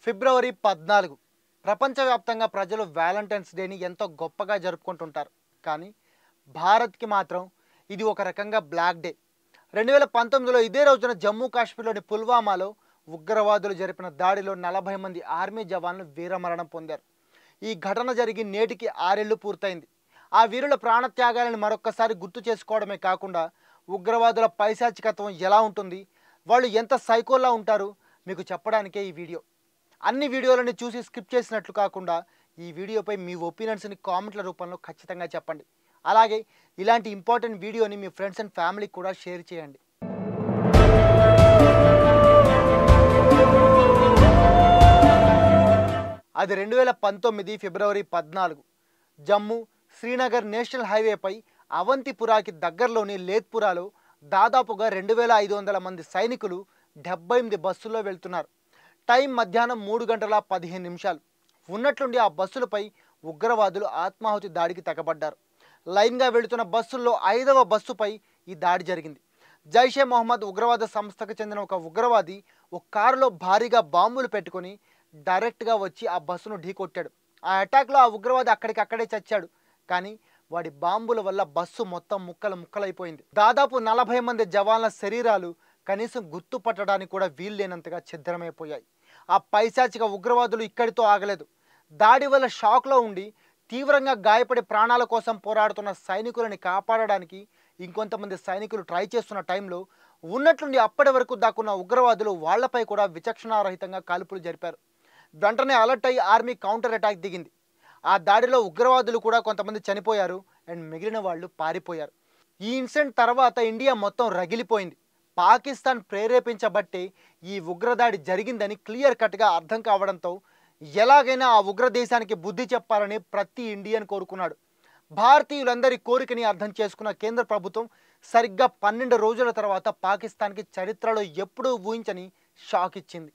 ఫిబ్రవరి 14 ప్రపంచవ్యాప్తంగా ప్రజలు వ్యాలంటైన్స్ డేని ఎంతో గొప్పగా జరుపుకుంటుంటారు. కానీ భారత్కి మాత్రం ఇది ఒక రకంగా బ్లాక్ డే. 2019లో ఇదే రోజున జమ్మూ కాశ్మీర్లోని పుల్వామాలో ఉగ్రవాదులు జరిపిన దాడిలో 40 మంది ఆర్మీ జవాన్లు వీరమరణం పొందారు. ఈ ఘటన జరిగి నేటికి 6 ఏళ్లు పూర్తయింది. ఆ వీరుల ప్రాణత్యాగాలను మరొక్కసారి గుర్తు చేసుకోవడమే కాకుండా ఉగ్రవాదుల పైశాచికత్వం ఎలా ఉంటుంది, వాళ్ళు ఎంత సైకోలా ఉంటారు మీకు చెప్పడానికే ఈ వీడియో. అన్ని వీడియోలని చూసి స్కిప్ చేసినట్లు కాకుండా ఈ వీడియోపై మీ ఒపీనియన్స్ని కామెంట్ల రూపంలో ఖచ్చితంగా చెప్పండి. అలాగే ఇలాంటి ఇంపార్టెంట్ వీడియోని మీ ఫ్రెండ్స్ అండ్ ఫ్యామిలీకి కూడా షేర్ చేయండి. అది 2019 ఫిబ్రవరి 14 జమ్మూ శ్రీనగర్ నేషనల్ హైవేపై అవంతిపురాకి దగ్గరలోని లేత్పురాలో దాదాపుగా 2500 మంది సైనికులు 78 బస్సుల్లో వెళ్తున్నారు. టైం మధ్యాహ్నం 3 గంటల 15 నిమిషాలు. ఉన్నట్లుండి ఆ బస్సులపై ఉగ్రవాదులు ఆత్మాహుతి దాడికి తెగబడ్డారు. లైన్గా వెళుతున్న బస్సుల్లో 5వ బస్సుపై ఈ దాడి జరిగింది. జైషే మొహమ్మద్ ఉగ్రవాద సంస్థకు చెందిన ఒక ఉగ్రవాది ఒక కారులో భారీగా బాంబులు పెట్టుకొని డైరెక్ట్గా వచ్చి ఆ బస్సును ఢీకొట్టాడు. ఆ అటాక్లో ఆ ఉగ్రవాది అక్కడికక్కడే చచ్చాడు. కానీ వాడి బాంబుల వల్ల బస్సు మొత్తం ముక్కలైపోయింది. దాదాపు 40 మంది జవాన్ల శరీరాలు కనీసం గుర్తుపట్టడానికి కూడా వీల్లేనంతగా ఛిద్రమైపోయాయి. ఆ పైశాచిక ఉగ్రవాదులు ఇక్కడితో ఆగలేదు. దాడి వల్ల షాక్లో ఉండి తీవ్రంగా గాయపడి ప్రాణాల కోసం పోరాడుతున్న సైనికులని కాపాడడానికి ఇంకొంతమంది సైనికులు ట్రై చేస్తున్న టైంలో ఉన్నట్లుండి అప్పటి వరకు దాక్కున్న ఉగ్రవాదులు వాళ్లపై కూడా విచక్షణారహితంగా కాల్పులు జరిపారు. వెంటనే అలర్ట్ అయ్యి ఆర్మీ కౌంటర్ అటాక్ దిగింది. ఆ దాడిలో ఉగ్రవాదులు కూడా కొంతమంది చనిపోయారు అండ్ మిగిలిన వాళ్ళు పారిపోయారు. ఈ ఇన్సిడెంట్ తర్వాత ఇండియా మొత్తం రగిలిపోయింది. పాకిస్తాన్ ప్రేరేపించబట్టే ఈ ఉగ్రదాడి జరిగిందని క్లియర్ కట్గా అర్థం కావడంతో ఎలాగైనా ఆ ఉగ్ర దేశానికి బుద్ధి చెప్పాలని ప్రతి ఇండియన్ కోరుకున్నాడు. భారతీయులందరి కోరికని అర్థం చేసుకున్న కేంద్ర ప్రభుత్వం సరిగ్గా 12 రోజుల తర్వాత పాకిస్తాన్కి చరిత్రలో ఎప్పుడూ ఊహించని షాక్ ఇచ్చింది.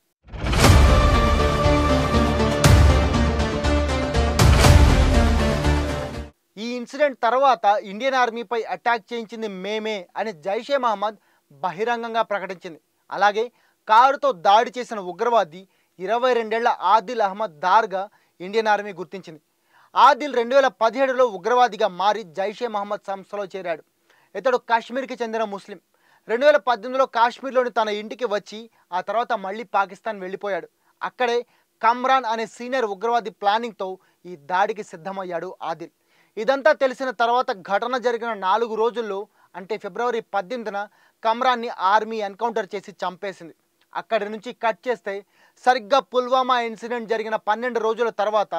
ఈ ఇన్సిడెంట్ తర్వాత ఇండియన్ ఆర్మీపై అటాక్ చేయించింది మేమే అని జైషే మహమ్మద్ బహిరంగంగా ప్రకటించింది. అలాగే కారుతో దాడి చేసిన ఉగ్రవాది 22 ఏళ్ల ఆదిల్ అహ్మద్ దార్గా ఇండియన్ ఆర్మీ గుర్తించింది. ఆదిల్ 2017లో ఉగ్రవాదిగా మారి జైషే మహమ్మద్ సంస్థలో చేరాడు. ఇతడు కాశ్మీర్కి చెందిన ముస్లిం. 2018లో కాశ్మీర్లోని తన ఇంటికి వచ్చి ఆ తర్వాత మళ్ళీ పాకిస్తాన్ వెళ్ళిపోయాడు. అక్కడే కమ్రాన్ అనే సీనియర్ ఉగ్రవాది ప్లానింగ్తో ఈ దాడికి సిద్ధమయ్యాడు ఆదిల్. ఇదంతా తెలిసిన తర్వాత ఘటన జరిగిన 4 రోజుల్లో అంటే ఫిబ్రవరి 18న కమ్రాన్ని ఆర్మీ ఎన్కౌంటర్ చేసి చంపేసింది. అక్కడి నుంచి కట్ చేస్తే సరిగ్గా పుల్వామా ఇన్సిడెంట్ జరిగిన 12 రోజుల తర్వాత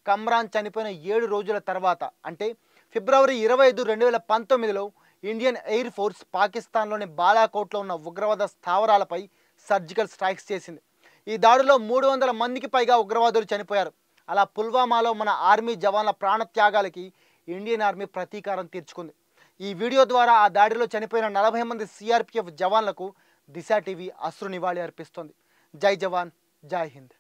కమ్రాన్ చనిపోయిన 7 రోజుల తర్వాత అంటే ఫిబ్రవరి 25, 2019లో ఇండియన్ ఎయిర్ ఫోర్స్ పాకిస్తాన్లోని బాలాకోట్లో ఉన్న ఉగ్రవాద స్థావరాలపై సర్జికల్ స్ట్రైక్స్ చేసింది. ఈ దాడిలో 300 మందికి పైగా ఉగ్రవాదులు చనిపోయారు. అలా పుల్వామాలో మన ఆర్మీ జవాన్ల ప్రాణత్యాగాలకి ఇండియన్ ఆర్మీ ప్రతీకారం తీర్చుకుంది. ఈ వీడియో ద్వారా ఆ దాడిలో చనిపోయిన 40 మంది సిఆర్పిఎఫ్ జవాన్లకు దిశ టీవీ అశ్రు నివాళి అర్పిస్తోంది. జై జవాన్, జై హింద్.